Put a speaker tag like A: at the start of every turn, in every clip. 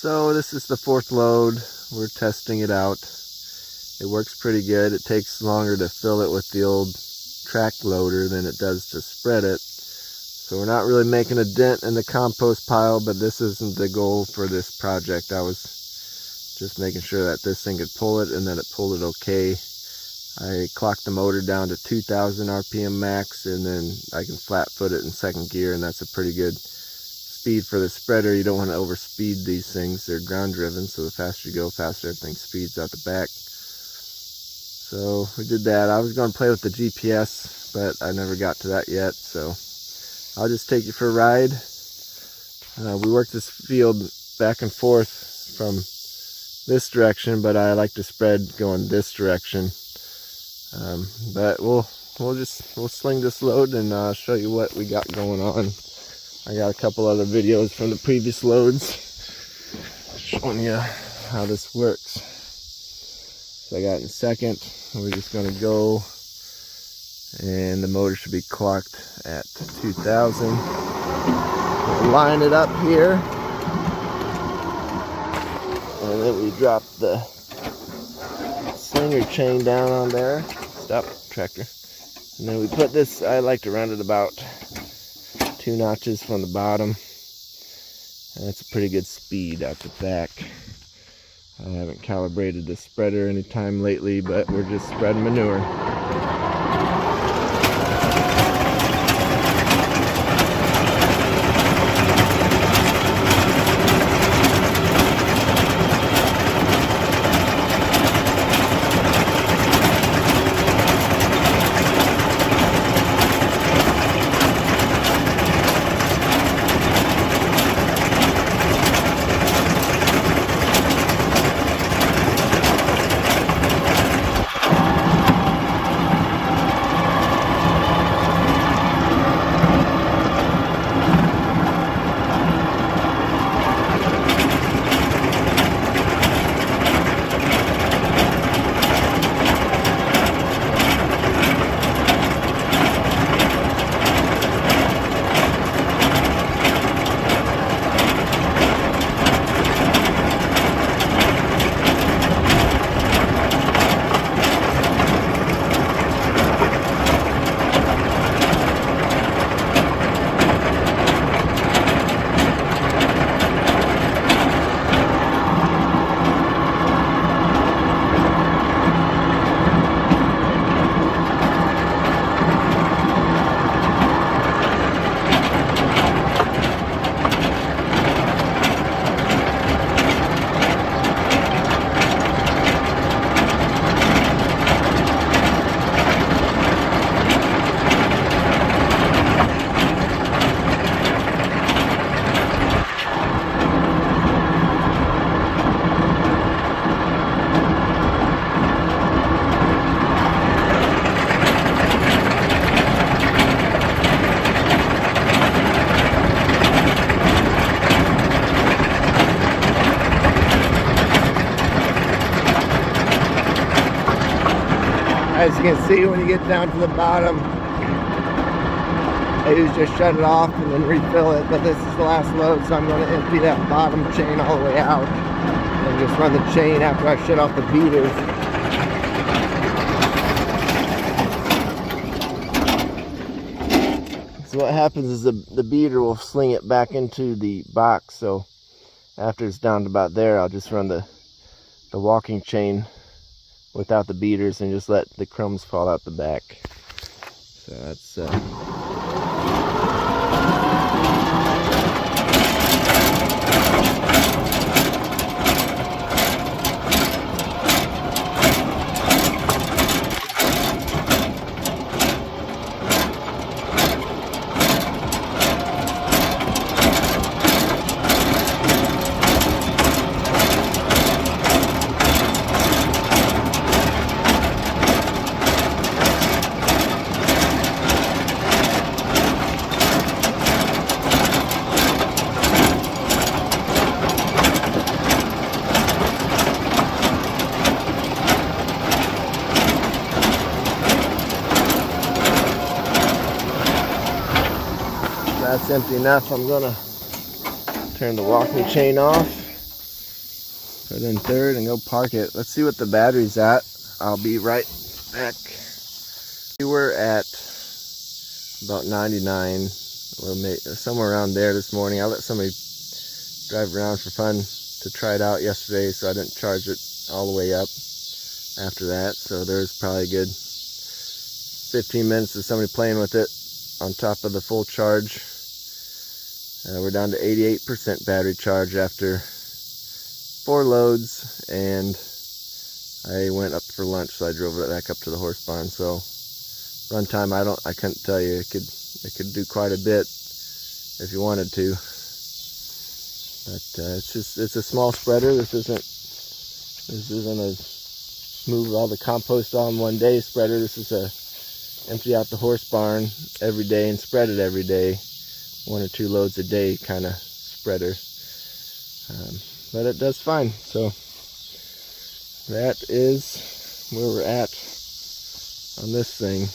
A: So this is the fourth load. We're testing it out. It works pretty good. It takes longer to fill it with the old track loader than it does to spread it. So we're not really making a dent in the compost pile, but this isn't the goal for this project. I was just making sure that this thing could pull it and that it pulled it okay. I clocked the motor down to 2,000 RPM max, and then I can flat foot it in second gear, and that's a pretty good speed for the spreader. You don't want to overspeed these things. They're ground driven, so the faster you go, faster everything speeds out the back. So we did that. I was going to play with the GPS, but I never got to that yet, so I'll just take you for a ride. We worked this field back and forth from this direction, but I like to spread going this direction. But we'll sling this load and show you what we got going on. I got a couple other videos from the previous loads showing you how this works. So I got in second. We're just going to go, and the motor should be clocked at 2,000. We'll line it up here, and then we drop the slinger chain down on there. Stop, tractor. And then we put this, I like to run it about 2 notches from the bottom. And that's a pretty good speed out the back. I haven't calibrated the spreader anytime lately, but we're just spreading manure. As you can see, when you get down to the bottom, I usually just shut it off and then refill it, but this is the last load, so I'm going to empty that bottom chain all the way out and just run the chain after I shut off the beaters. So what happens is the beater will sling it back into the box, so after it's down to about there, I'll just run the walking chain without the beaters and just let the crumbs fall out the back. So that's that's empty enough. I'm gonna turn the walking chain off Put it in third and go park it. Let's see what the battery's at. I'll be right back. We were at about 99, somewhere around there this morning. I let somebody drive around for fun to try it out yesterday, so I didn't charge it all the way up after that. So there's probably a good 15 minutes of somebody playing with it on top of the full charge. We're down to 88% battery charge after 4 loads, and I went up for lunch, so I drove it back up to the horse barn. So run time, I couldn't tell you. It could do quite a bit if you wanted to, but it's a small spreader. This isn't a move all the compost on one day spreader. This is a empty out the horse barn every day and spread it every day, 1 or 2 loads a day kind of spreader. But it does fine. So that is where we're at on this thing.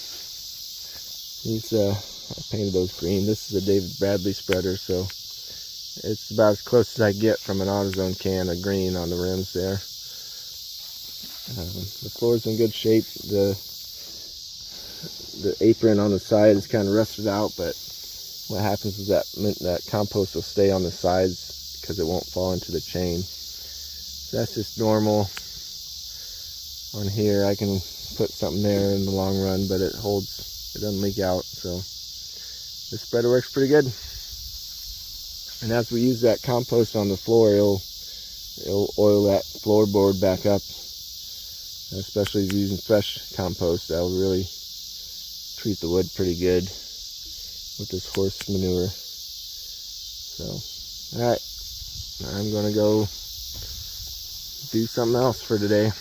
A: I painted those green. This is a David Bradley spreader, so it's about as close as I get from an AutoZone can of green on the rims there. The floor's in good shape. The apron on the side is kind of rusted out, but what happens is that compost will stay on the sides because it won't fall into the chain. So that's just normal. On here I can put something there in the long run, but it doesn't leak out. So this spreader works pretty good. And as we use that compost on the floor, it'll oil that floorboard back up. Especially if you're using fresh compost, that'll really treat the wood pretty good with this horse manure. So, alright, I'm gonna go do something else for today.